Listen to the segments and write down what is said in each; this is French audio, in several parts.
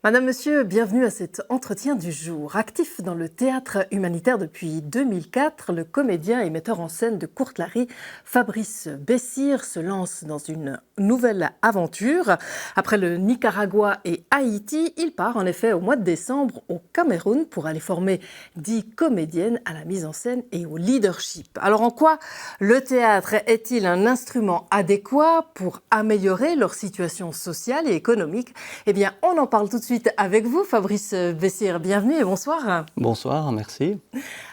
Madame, Monsieur, bienvenue à cet entretien du jour. Actif dans le théâtre humanitaire depuis 2004, le comédien et metteur en scène de Courtelary, Fabrice Bessire, se lance dans une nouvelle aventure. Après le Nicaragua et Haïti, il part en effet au mois de décembre au Cameroun pour aller former 10 comédiennes à la mise en scène et au leadership. Alors en quoi le théâtre est-il un instrument adéquat pour améliorer leur situation sociale et économique? Eh bien, on en parle tout de suite avec vous, Fabrice Bessire. Bienvenue et bonsoir. Bonsoir, merci.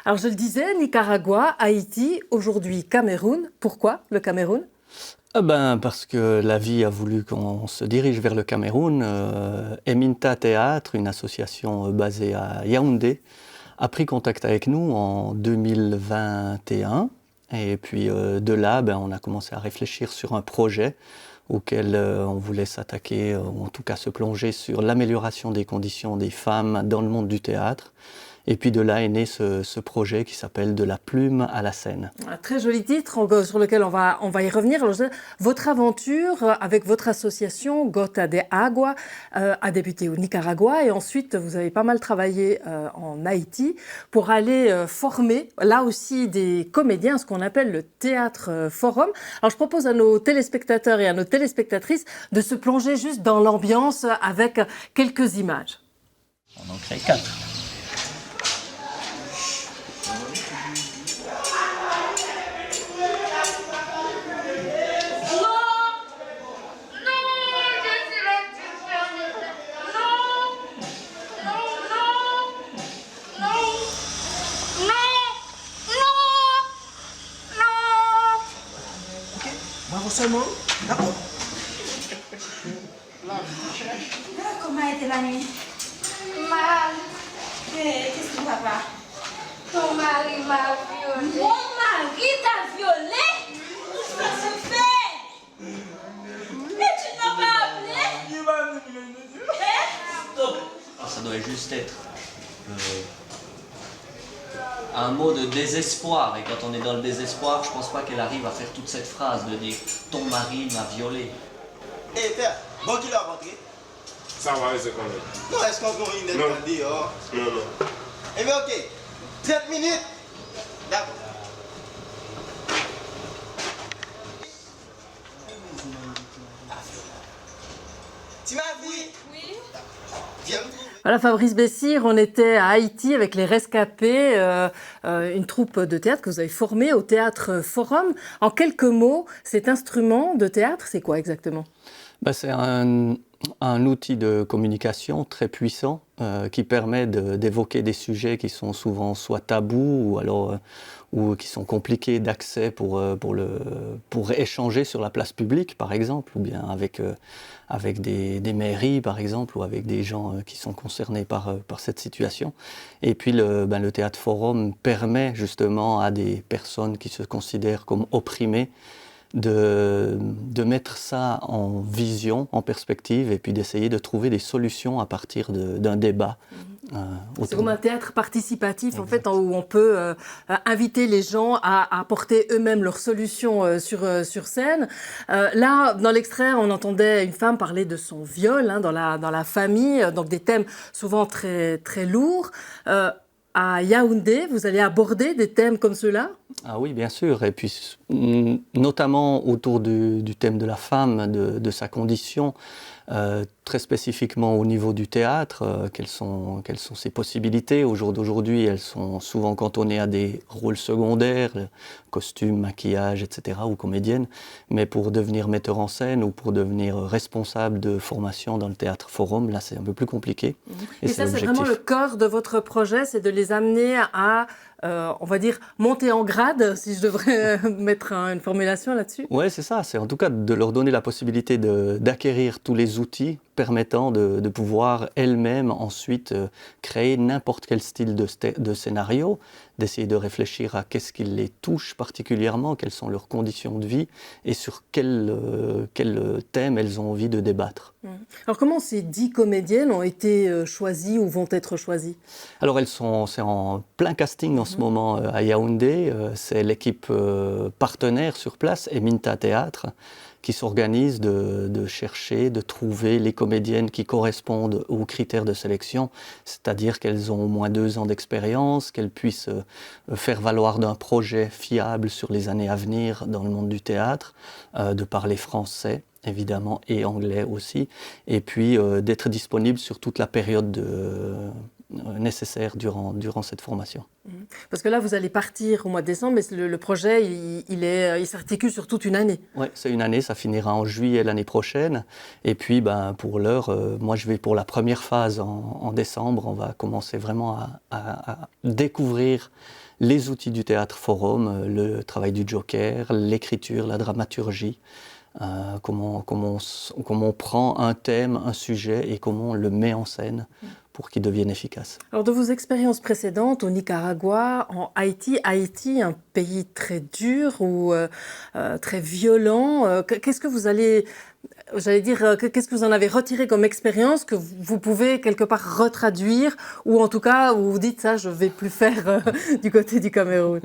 Alors, je le disais, Nicaragua, Haïti, aujourd'hui Cameroun. Pourquoi le Cameroun ? Parce que la vie a voulu qu'on se dirige vers le Cameroun. Eminta Théâtre, une association basée à Yaoundé, a pris contact avec nous en 2021. Et puis de là, on a commencé à réfléchir sur un projet auquel on voulait s'attaquer, ou en tout cas se plonger sur l'amélioration des conditions des femmes dans le monde du théâtre. Et puis de là est né ce projet qui s'appelle « De la plume à la scène ». Un très joli titre sur lequel on va y revenir. Alors, votre aventure avec votre association Gota de Agua a débuté au Nicaragua et ensuite vous avez pas mal travaillé en Haïti pour aller former là aussi des comédiens, ce qu'on appelle le théâtre forum. Alors je propose à nos téléspectateurs et à nos téléspectatrices de se plonger juste dans l'ambiance avec quelques images. On en crée 4. Seulement, d'accord. Comment a été la nuit? Mal. Qu'est-ce qui va pas? Ton mari m'a violée. Mon mari t'a violée? Qu'est-ce que ça fait? Mais tu n'as pas appelé? Stop. Ça doit juste être un mot de désespoir, et quand on est dans le désespoir, je pense pas qu'elle arrive à faire toute cette phrase de dire « ton mari m'a violée ». Eh, père, bon qu'il a rentré. Ça va, c'est quand même. Non, est-ce qu'on va une Non. dehors? Non, non. Eh bien, ok. 30 minutes. D'accord. Tu m'as vu? Oui. Viens me trouver. Voilà, Fabrice Bessire, on était à Haïti avec les Rescapés, une troupe de théâtre que vous avez formée au Théâtre Forum. En quelques mots, cet instrument de théâtre, c'est quoi exactement ? C'est un outil de communication très puissant qui permet d'évoquer des sujets qui sont souvent soit tabous ou qui sont compliqués d'accès pour échanger sur la place publique, par exemple, ou bien avec des mairies, par exemple, ou avec des gens qui sont concernés par cette situation. Et puis le Théâtre Forum permet justement à des personnes qui se considèrent comme opprimées de mettre ça en vision, en perspective, et puis d'essayer de trouver des solutions à partir d'un débat. C'est comme un théâtre participatif, en fait, où on peut inviter les gens à apporter eux-mêmes leurs solutions sur scène. Là, dans l'extrait, on entendait une femme parler de son viol dans la famille, donc des thèmes souvent très, très lourds. À Yaoundé, vous allez aborder des thèmes comme ceux-là ? Ah oui, bien sûr. Et puis, notamment autour du thème de la femme, de sa condition, très spécifiquement au niveau du théâtre, quelles sont ses possibilités. Au jour d'aujourd'hui, elles sont souvent cantonnées à des rôles secondaires, costumes, maquillage, etc., ou comédienne. Mais pour devenir metteur en scène ou pour devenir responsable de formation dans le Théâtre Forum, là, c'est un peu plus compliqué. Et ça, c'est vraiment le cœur de votre projet, c'est de les amener à on va dire, monter en grade, si je devrais mettre une formulation là-dessus? Oui, c'est ça. C'est en tout cas de leur donner la possibilité d'acquérir tous les outils permettant de pouvoir elles-mêmes ensuite créer n'importe quel style de scénario, d'essayer de réfléchir à qu'est-ce qui les touche particulièrement, quelles sont leurs conditions de vie et sur quel thème elles ont envie de débattre. Alors comment ces 10 comédiennes ont été choisies ou vont être choisies? Alors c'est en plein casting en ce moment à Yaoundé. C'est l'équipe partenaire sur place, Eminta Théâtre, qui s'organise de chercher, de trouver les comédiennes qui correspondent aux critères de sélection, c'est-à-dire qu'elles ont au moins 2 ans d'expérience, qu'elles puissent faire valoir d'un projet fiable sur les années à venir dans le monde du théâtre, de parler français évidemment et anglais aussi, et puis d'être disponible sur toute la période nécessaire durant cette formation. Parce que là, vous allez partir au mois de décembre, mais le projet, il s'articule sur toute une année. Oui, c'est une année, ça finira en juillet l'année prochaine. Et puis, pour l'heure, moi, je vais pour la première phase en décembre. On va commencer vraiment à découvrir les outils du Théâtre Forum, le travail du Joker, l'écriture, la dramaturgie. Comment on prend un thème, un sujet et comment on le met en scène pour qu'il devienne efficace. Alors de vos expériences précédentes au Nicaragua, en Haïti, un pays très dur ou très violent, qu'est-ce que qu'est-ce que vous en avez retiré comme expérience que vous pouvez quelque part retraduire ou en tout cas où vous dites ça je ne vais plus faire du côté du Cameroun?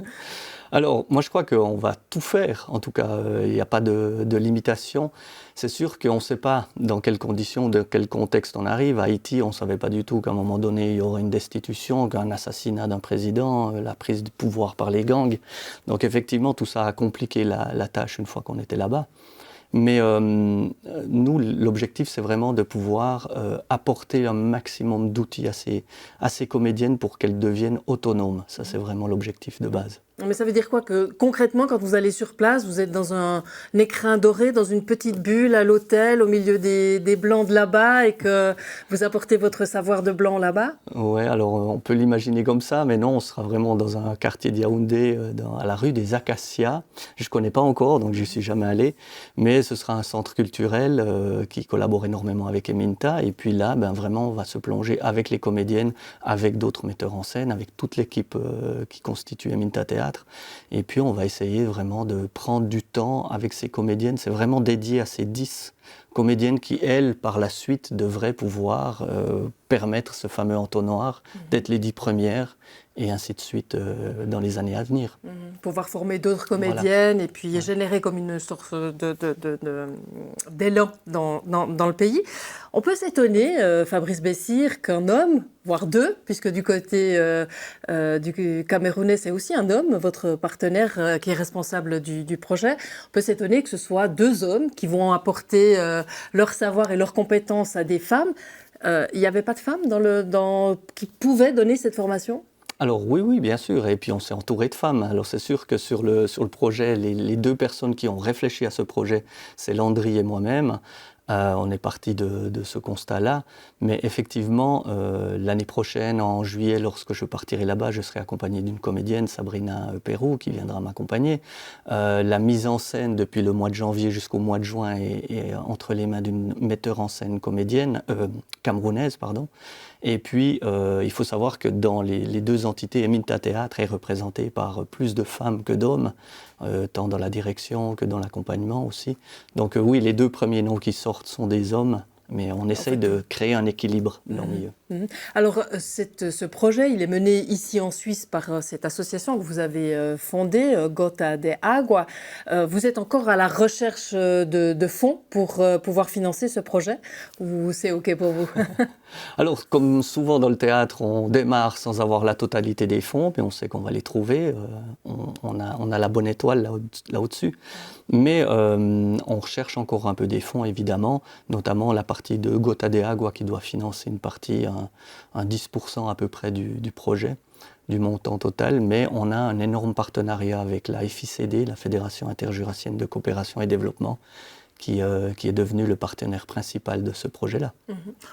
Alors, moi je crois qu'on va tout faire, en tout cas, il n'y a pas de limitation. C'est sûr qu'on ne sait pas dans quelles conditions, dans quel contexte on arrive. À Haïti, on ne savait pas du tout qu'à un moment donné, il y aurait une destitution, qu'un assassinat d'un président, la prise de pouvoir par les gangs. Donc effectivement, tout ça a compliqué la tâche une fois qu'on était là-bas. Mais nous, l'objectif, c'est vraiment de pouvoir apporter un maximum d'outils à ces comédiennes pour qu'elles deviennent autonomes. Ça, c'est vraiment l'objectif de base. Mais ça veut dire quoi que concrètement, quand vous allez sur place, vous êtes dans un écrin doré, dans une petite bulle à l'hôtel, au milieu des Blancs de là-bas et que vous apportez votre savoir de Blanc là-bas? Oui, alors on peut l'imaginer comme ça, mais non, on sera vraiment dans un quartier de Yaoundé, à la rue des Acacias. Je ne connais pas encore, donc je n'y suis jamais allé, mais ce sera un centre culturel qui collabore énormément avec Eminta. Et puis là, vraiment, on va se plonger avec les comédiennes, avec d'autres metteurs en scène, avec toute l'équipe qui constitue Eminta Théâtre. Et puis on va essayer vraiment de prendre du temps avec ces comédiennes. C'est vraiment dédié à ces 10 comédiennes qui, elles, par la suite, devraient pouvoir permettre ce fameux entonnoir d'être les 10 premières et ainsi de suite dans les années à venir. Pouvoir former d'autres comédiennes et puis générer comme une sorte d'élan dans le pays. On peut s'étonner, Fabrice Bessir, qu'un homme, voire 2, puisque du côté du Camerounais, c'est aussi un homme, votre partenaire qui est responsable du projet, on peut s'étonner que ce soit 2 hommes qui vont apporter leur savoir et leurs compétences à des femmes. Il n'y avait pas de femmes qui pouvaient donner cette formation ? Alors oui, bien sûr. Et puis on s'est entouré de femmes. Alors c'est sûr que sur le projet, les 2 personnes qui ont réfléchi à ce projet, c'est Landry et moi-même. On est parti de ce constat-là. Mais effectivement, l'année prochaine, en juillet, lorsque je partirai là-bas, je serai accompagné d'une comédienne, Sabrina Perrou, qui viendra m'accompagner. La mise en scène, depuis le mois de janvier jusqu'au mois de juin, est entre les mains d'une metteur en scène camerounaise. Et puis, il faut savoir que dans les 2 entités, Eminta Théâtre est représentée par plus de femmes que d'hommes, tant dans la direction que dans l'accompagnement aussi. Donc oui, les 2 premiers noms qui sortent sont des hommes, mais on essaye de créer un équilibre dans le milieu. Alors, ce projet, il est mené ici en Suisse par cette association que vous avez fondée, Gota de Agua. Vous êtes encore à la recherche de fonds pour pouvoir financer ce projet ou c'est OK pour vous? Alors, comme souvent dans le théâtre, on démarre sans avoir la totalité des fonds, mais on sait qu'on va les trouver. On a la bonne étoile là au-dessus. Mais on recherche encore un peu des fonds, évidemment, notamment la partie de Gota de Agua qui doit financer une partie, un 10% à peu près du projet, du montant total. Mais on a un énorme partenariat avec la FICD, la Fédération interjurassienne de coopération et développement, qui est devenu le partenaire principal de ce projet-là.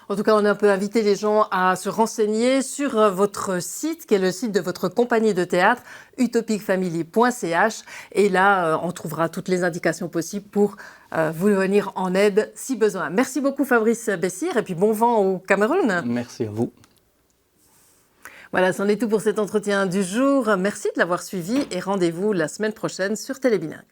En tout cas, on a un peu invité les gens à se renseigner sur votre site, qui est le site de votre compagnie de théâtre, utopicfamily.ch. Et là, on trouvera toutes les indications possibles pour vous venir en aide si besoin. Merci beaucoup Fabrice Bessir et puis bon vent au Cameroun. Merci à vous. Voilà, c'en est tout pour cet entretien du jour. Merci de l'avoir suivi et rendez-vous la semaine prochaine sur Télébilingue.